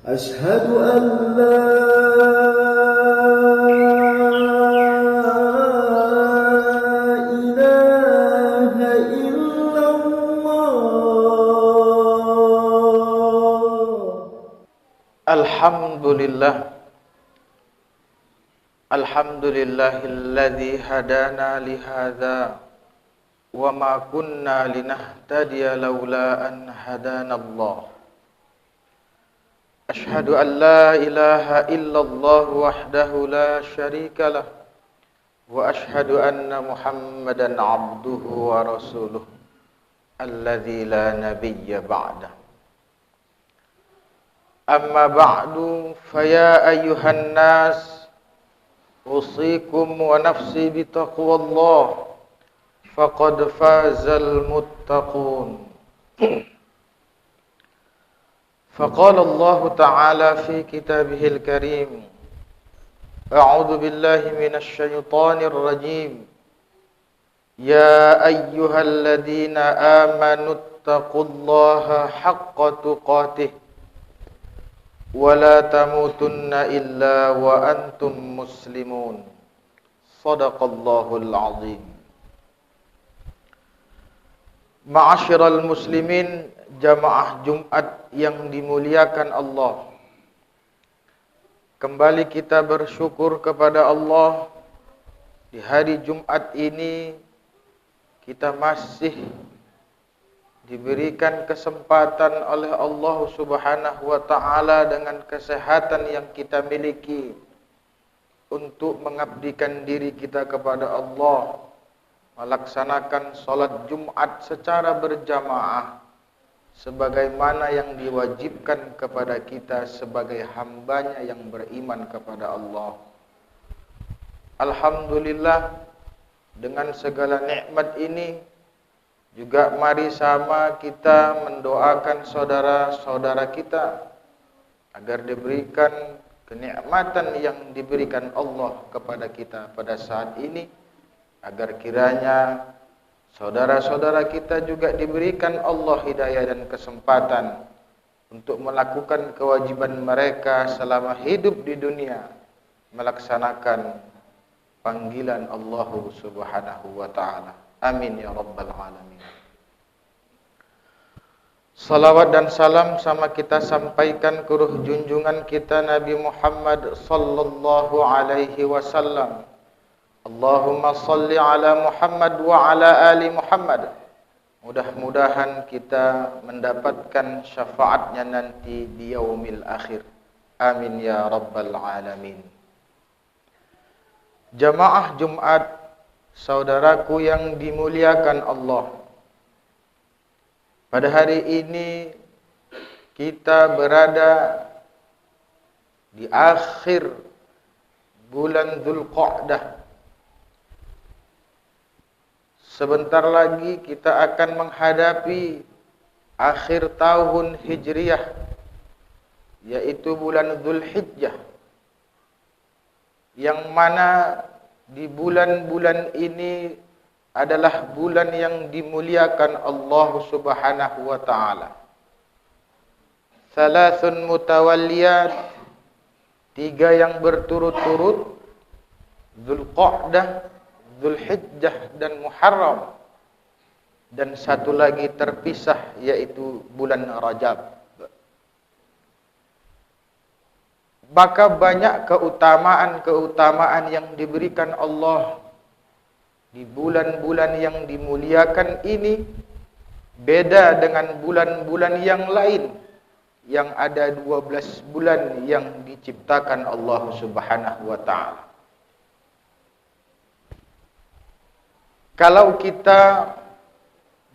أشهد أن لا إله إلا الله. Alhamdulillahilladzi hadana lihadza wa ma kunna linahtadiya laula an hadanallah. Ashhadu an la ilaha illallah wahdahu la syarika lah wa ashhadu anna Muhammadan abduhu wa rasuluh alladzi la nabiyya ba'dah. Amma ba'du faya ayyuhan nas usikum wa nafsi bitaqwallah faqad fazal muttaqun. Faqala Allah Ta'ala fi kitabihil karim, a'udzu billahi minasy syaithanir rajim. Ya ayyuhalladzina amanu taqullaha haqqa tuqatih wa la tamutunna illa wa antum muslimun. Shadaqallahul azim. Ma'asyiral muslimin, jamaah Jumat yang dimuliakan Allah. Kembali kita bersyukur kepada Allah. Di hari Jumat ini kita masih diberikan kesempatan oleh Allah Subhanahu wa Ta'ala dengan kesehatan yang kita miliki untuk mengabdikan diri kita kepada Allah, melaksanakan salat Jumat secara berjamaah sebagaimana yang diwajibkan kepada kita sebagai hambanya yang beriman kepada Allah. Alhamdulillah, dengan segala nikmat ini juga mari sama kita mendoakan saudara-saudara kita agar diberikan kenikmatan yang diberikan Allah kepada kita pada saat ini, agar kiranya saudara-saudara kita juga diberikan Allah hidayah dan kesempatan untuk melakukan kewajiban mereka selama hidup di dunia, melaksanakan panggilan Allah Subhanahu wa Ta'ala. Amin ya rabbal alamin. Salawat dan salam sama kita sampaikan ke ruh junjungan kita Nabi Muhammad sallallahu alaihi wasallam. Allahumma salli ala Muhammad wa ala ali Muhammad. Mudah-mudahan kita mendapatkan syafaatnya nanti di yaumil akhir. Amin ya rabbal alamin. Jamaah Jumat, saudaraku yang dimuliakan Allah, pada hari ini kita berada di akhir bulan Dzulqa'dah. Sebentar lagi kita akan menghadapi akhir tahun Hijriah, yaitu bulan Dzulhijjah, yang mana di bulan-bulan ini adalah bulan yang dimuliakan Allah Subhanahu wa Ta'ala. Thalathun mutawalliyat, 3 yang berturut-turut, Dzulqa'dah, Dzulhijjah dan Muharram, dan 1 lagi terpisah yaitu bulan Rajab. Maka banyak keutamaan-keutamaan yang diberikan Allah di bulan-bulan yang dimuliakan ini, beda dengan bulan-bulan yang lain yang ada 12 bulan yang diciptakan Allah Subhanahu wa Ta'ala. Kalau kita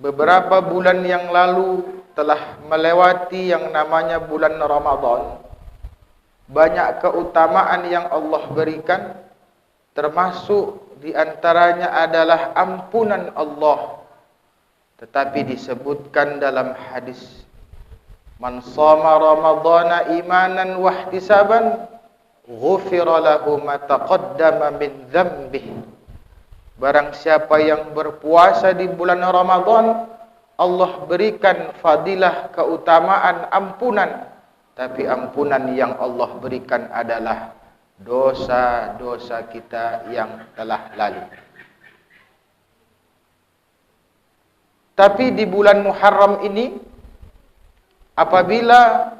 beberapa bulan yang lalu telah melewati yang namanya bulan Ramadan, banyak keutamaan yang Allah berikan, termasuk di antaranya adalah ampunan Allah. Tetapi disebutkan dalam hadis, man shoma ramadhana imanan wa ihtisaban ghufira lahu ma taqaddama min dhanbihi. Barang siapa yang berpuasa di bulan Ramadan, Allah berikan fadilah keutamaan ampunan tapi ampunan yang Allah berikan adalah dosa-dosa kita yang telah lalu. Tapi di bulan Muharram ini, apabila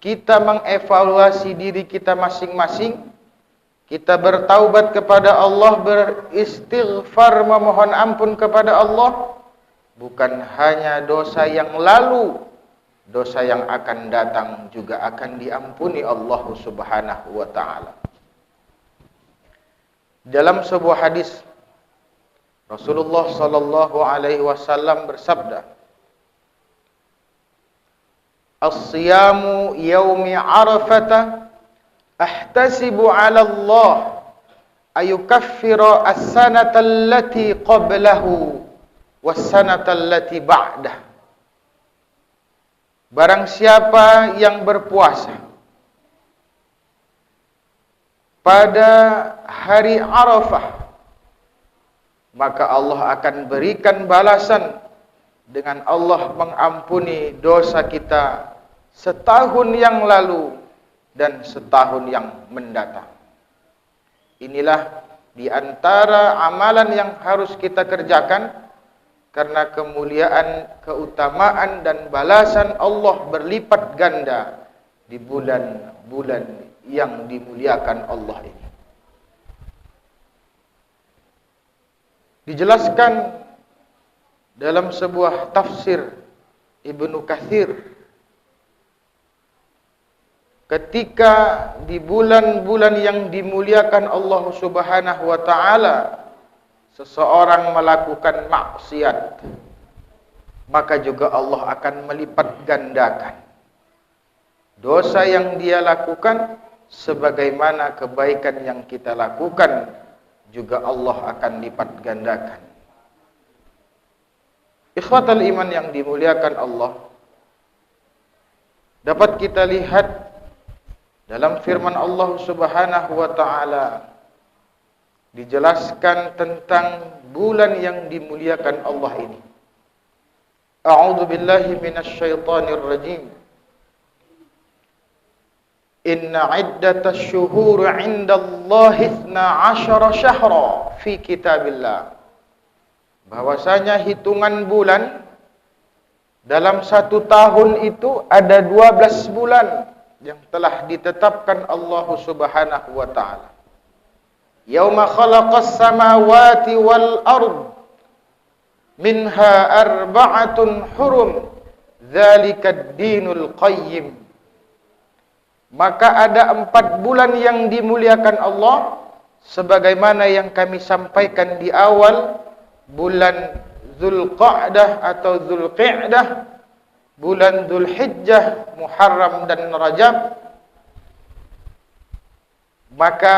kita mengevaluasi diri kita masing-masing, kita bertaubat kepada Allah, beristighfar, memohon ampun kepada Allah, bukan hanya dosa yang lalu, dosa yang akan datang juga akan diampuni Allah Subhanahu wa taala. Dalam sebuah hadis, Rasulullah sallallahu alaihi wasallam bersabda, "As-siyamu yaumi Arafah ahtasibu 'ala Allah ayukaffira as-sanata allati qablahu was-sanata allati ba'dah." Barang siapa yang berpuasa pada hari Arafah, maka Allah akan berikan balasan dengan Allah mengampuni dosa kita setahun yang lalu dan setahun yang mendatang. Inilah di antara amalan yang harus kita kerjakan, karena kemuliaan, keutamaan dan balasan Allah berlipat ganda di bulan-bulan yang dimuliakan Allah ini. Dijelaskan dalam sebuah tafsir Ibnu Katsir, ketika di bulan-bulan yang dimuliakan Allah Subhanahu wa taala seseorang melakukan maksiat, maka juga Allah akan melipat gandakan dosa yang dia lakukan, sebagaimana kebaikan yang kita lakukan juga Allah akan lipat gandakan. Ikhwatal iman yang dimuliakan Allah, dapat kita lihat dalam firman Allah Subhanahu wa taala dijelaskan tentang bulan yang dimuliakan Allah ini. A'udzu billahi minasy syaithanir rajim. Inna 'iddatasy syuhuri 'indallahi 12 syahra fi kitabillah. Bahwasanya hitungan bulan dalam satu tahun itu ada 12 bulan yang telah ditetapkan Allah Subhanahu wa taala. Yauma khalaqas samawati wal ard minha arba'atun hurum dzalikad dinul qayyim. Maka ada 4 bulan yang dimuliakan Allah, sebagaimana yang kami sampaikan di awal, bulan Zulqa'dah atau Zulqi'dah, bulan Zulhijjah, Muharram dan Rajab. Maka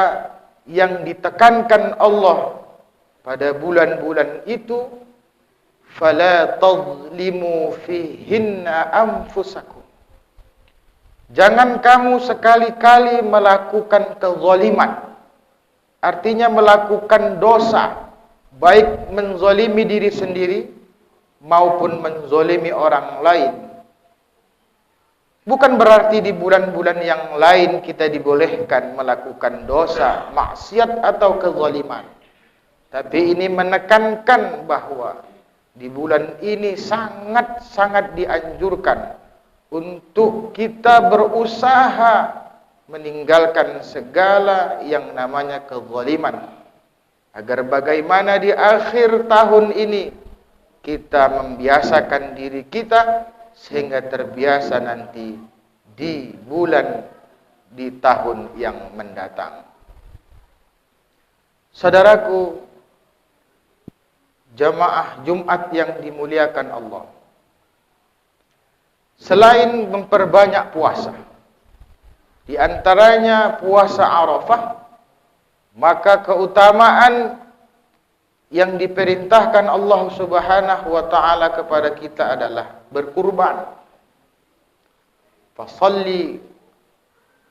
yang ditekankan Allah pada bulan-bulan itu, fala tazlimu fihinna anfusakum. Jangan kamu sekali-kali melakukan kezaliman, artinya melakukan dosa, baik menzalimi diri sendiri maupun menzalimi orang lain. Bukan berarti di bulan-bulan yang lain kita dibolehkan melakukan dosa, maksiat atau kezaliman. Tapi ini menekankan bahwa di bulan ini sangat-sangat dianjurkan untuk kita berusaha meninggalkan segala yang namanya kezaliman, agar bagaimana di akhir tahun ini kita membiasakan diri kita sehingga terbiasa nanti di tahun yang mendatang. Saudaraku, jamaah Jumat yang dimuliakan Allah, selain memperbanyak puasa, di antaranya puasa Arafah, maka keutamaan yang diperintahkan Allah Subhanahu wa taala kepada kita adalah berkurban. Fasalli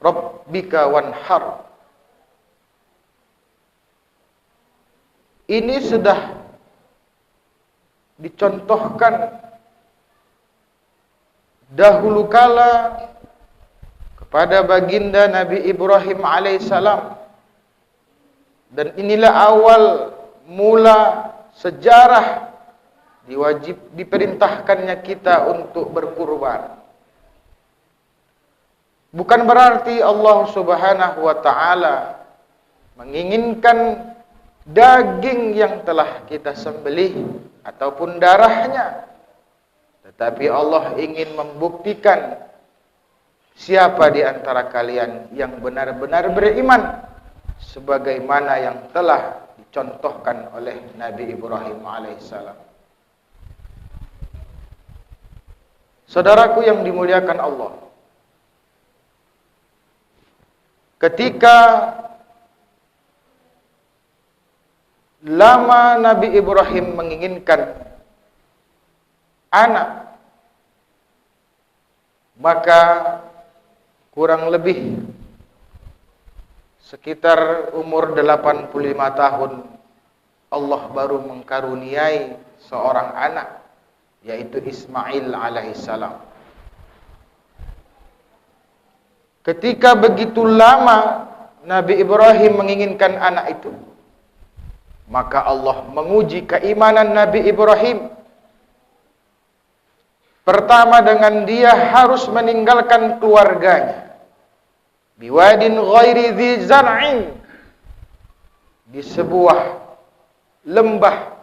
rabbika wanhar. Ini sudah dicontohkan dahulu kala kepada baginda Nabi Ibrahim alaihissalam. Dan inilah awal mula sejarah diperintahkannya kita untuk berkurban. Bukan berarti Allah Subhanahu wa taala menginginkan daging yang telah kita sembelih ataupun darahnya, tetapi Allah ingin membuktikan siapa di antara kalian yang benar-benar beriman sebagaimana yang telah dicontohkan oleh Nabi Ibrahim alaihissalam. Saudaraku yang dimuliakan Allah, ketika lama Nabi Ibrahim menginginkan anak, maka kurang lebih sekitar umur 85 tahun Allah baru mengkaruniai seorang anak, yaitu Ismail alaihissalam. Ketika begitu lama Nabi Ibrahim menginginkan anak itu, maka Allah menguji keimanan Nabi Ibrahim. Pertama, dengan dia harus meninggalkan keluarganya. Biwadin ghairi dzi zar'in, di sebuah lembah,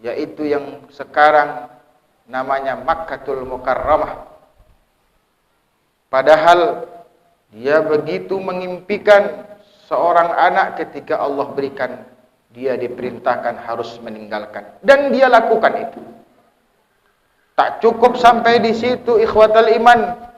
yaitu yang sekarang namanya Makkatul Mukarramah. Padahal dia begitu mengimpikan seorang anak ketika Allah berikan, dia diperintahkan harus meninggalkan, dan dia lakukan itu. Tak cukup sampai di situ, ikhwatal iman.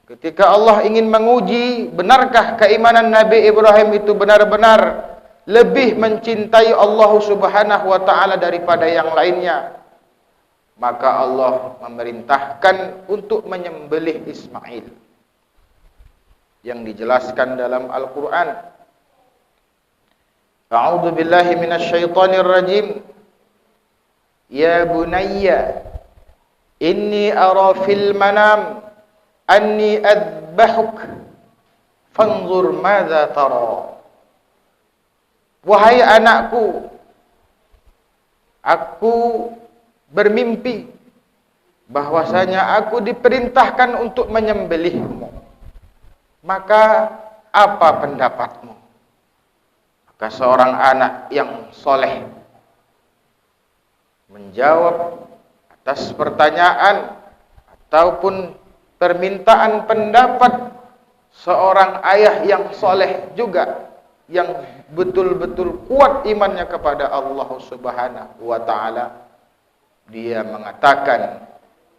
Ketika Allah ingin menguji benarkah keimanan Nabi Ibrahim itu benar-benar lebih mencintai Allah Subhanahu wa taala daripada yang lainnya, maka Allah memerintahkan untuk menyembelih Ismail, yang dijelaskan dalam Al-Quran. A'udzu billahi minasyaitonir rajim. Ya bunayya, inni ara fil manam anni adbahuk fanzur madza tara. Wahai anakku, aku bermimpi bahwasanya aku diperintahkan untuk menyembelihmu. Maka apa pendapatmu? Maka seorang anak yang soleh menjawab atas pertanyaan ataupun permintaan pendapat seorang ayah yang soleh juga, yang betul-betul kuat imannya kepada Allah Subhanahu wa taala. Dia mengatakan,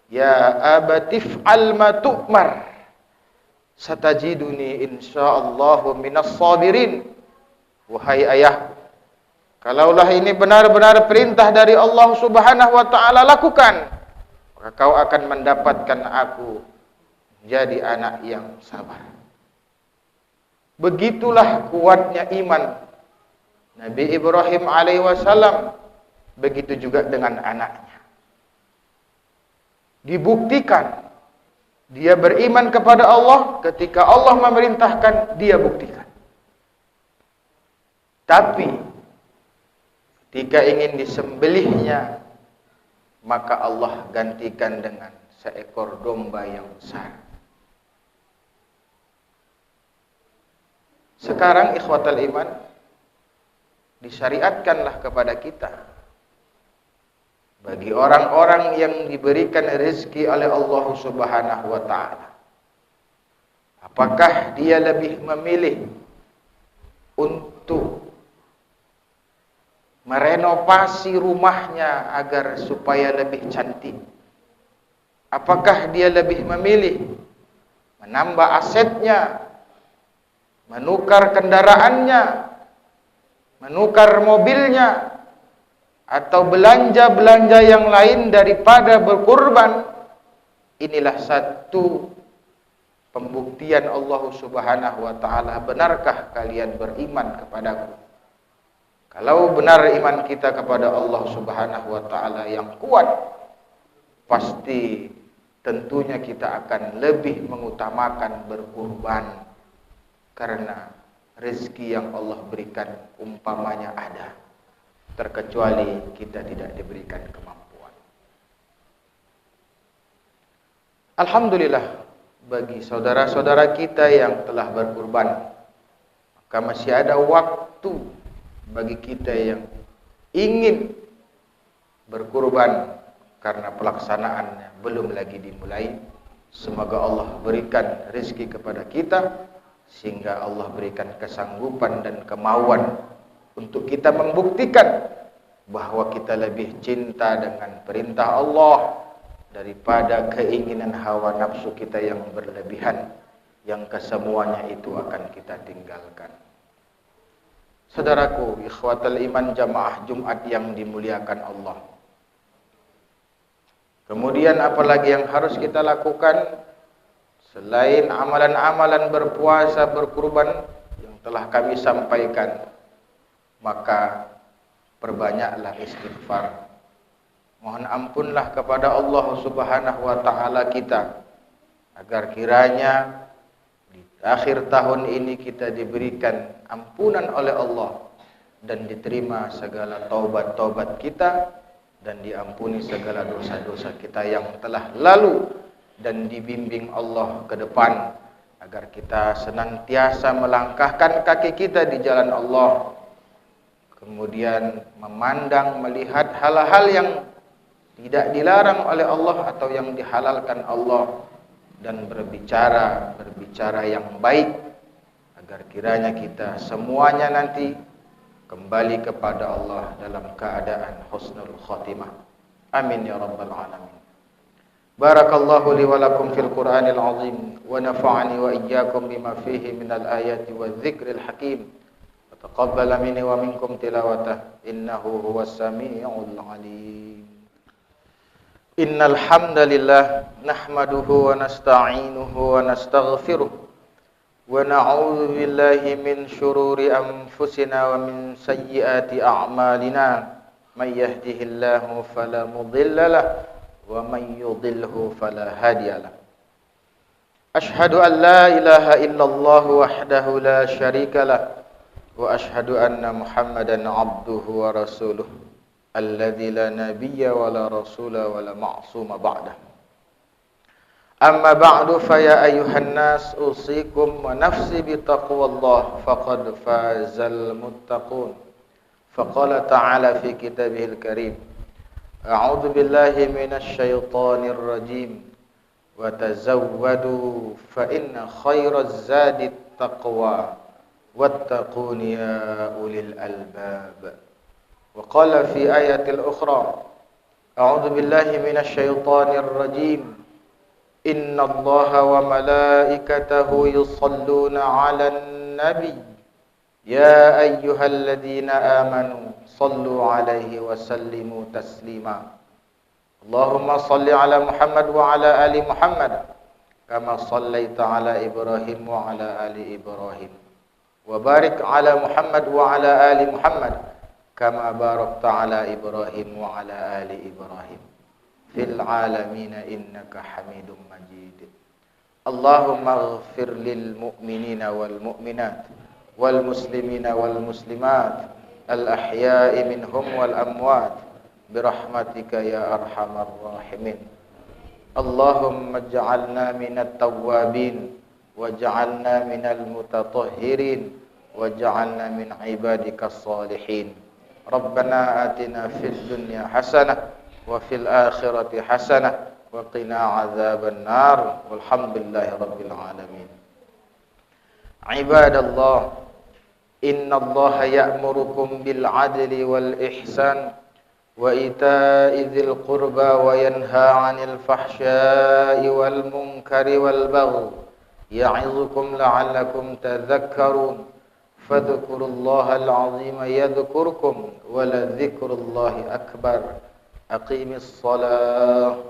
ya abatif al ma tu'mar, satajiduni insyaallahu minas sabirin. Wahai ayah, kalaulah ini benar-benar perintah dari Allah Subhanahu wa taala, lakukan, maka kau akan mendapatkan aku menjadi anak yang sabar. Begitulah kuatnya iman Nabi Ibrahim alaihi wasallam. Begitu juga dengan anaknya. Dibuktikan dia beriman kepada Allah ketika Allah memerintahkan, dia buktikan. Tapi ketika ingin disembelihnya, maka Allah gantikan dengan seekor domba yang besar. Sekarang ikhwatal iman, disyariatkanlah kepada kita, bagi orang-orang yang diberikan rezeki oleh Allah Subhanahu wa taala, apakah dia lebih memilih untuk merenovasi rumahnya agar supaya lebih cantik? Apakah dia lebih memilih menambah asetnya, menukar kendaraannya, menukar mobilnya, atau belanja-belanja yang lain daripada berkurban? Inilah satu pembuktian Allah Subhanahu wa taala, benarkah kalian beriman kepadaku? Kalau benar iman kita kepada Allah Subhanahu wa taala yang kuat, pasti tentunya kita akan lebih mengutamakan berkurban, karena rezeki yang Allah berikan umpamanya ada, terkecuali kita tidak diberikan kemampuan. Alhamdulillah bagi saudara-saudara kita yang telah berkurban, maka masih ada waktu bagi kita yang ingin berkurban karena pelaksanaannya belum lagi dimulai. Semoga Allah berikan rezeki kepada kita sehingga Allah berikan kesanggupan dan kemauan untuk kita membuktikan bahwa kita lebih cinta dengan perintah Allah daripada keinginan hawa nafsu kita yang berlebihan, yang kesemuanya itu akan kita tinggalkan. Saudaraku, ikhwatal iman jamaah Jumat yang dimuliakan Allah. Kemudian apalagi yang harus kita lakukan selain amalan-amalan berpuasa, berkurban yang telah kami sampaikan? Maka perbanyaklah istighfar. Mohon ampunlah kepada Allah Subhanahu wa taala kita, agar kiranya di akhir tahun ini kita diberikan ampunan oleh Allah dan diterima segala taubat-taubat kita dan diampuni segala dosa-dosa kita yang telah lalu, dan dibimbing Allah ke depan agar kita senantiasa melangkahkan kaki kita di jalan Allah, kemudian memandang, melihat hal-hal yang tidak dilarang oleh Allah atau yang dihalalkan Allah, dan berbicara yang baik, agar kiranya kita semuanya nanti kembali kepada Allah dalam keadaan husnul khatimah. Amin ya rabbal alamin. Barakallahu li wa lakum fil Qur'anil azim wa nafa'ani wa iyyakum bima fihi minal ayati wa dzikril hakim. Wa taqabbala minni wa minkum tilawatah innahu huwas samiul alim. Innal hamdalillah nahmaduhu wa nasta'inuhu wa nastaghfiruh wa na'udzu billahi min shururi anfusina wa min sayyiati a'malina. May yahdihillahu fala mudilla lahu wa may yudlilhu fala hadiya lahu. Ashhadu an la ilaha illallah wahdahu la syarika lahu wa ashhadu anna Muhammadan abduhu wa rasuluh alladzi la nabiyya wa la rasula wa la ma'suma ba'dah. Amma ba'du fa ya ayyuhan nas usikum wa nafsi bi taqwallah faqad fazal muttaqun. Faqala ta'ala fi kitabihil karim, a'udzu billahi minasy syaithanir rajim, wa tazawwadu fa inna khairaz zadit taqwa wattaquni ya ulil albab. Wa qala fi ayatil ukhra, a'udzu billahi minasy syaithanir rajim, innallaha wa malaikatahu yusholluna 'alan nabiy ya ayyuhalladzina amanu sallu 'alaihi wa sallimu taslima. Allahumma salli 'ala Muhammad wa 'ala ali Muhammad kama shallaita 'ala Ibrahim wa 'ala ali Ibrahim wa barik 'ala Muhammad wa 'ala ali Muhammad kama barakta 'ala Ibrahim wa 'ala ali Ibrahim fil 'alamin innaka Hamidum Majid. Allahumma ighfir lil mu'minina wal mu'minat wal muslimina wal muslimat al ahya'i minhum wal amwat birahmatika ya arhamar rahimin. Allahumma ij'alna minat tawwabin waj'alna minal mutatahhirin waj'alna min ibadikas salihin. Rabbana atina fid dunya hasanah wa fil akhirati hasanah wa qina adzaban nar walhamdulillahi rabbil alamin. Ibadallah, innallaha ya'murukum bil 'adli wal ihsan wa ita'i dzil qurba wa yanha 'anil fahsya'i wal munkari wal baghi ya'izukum la'allakum tadhakkarun. Fadhkurullahal 'azima yadhkurkum wa la dzikrullahi akbar. Aqimis shalah.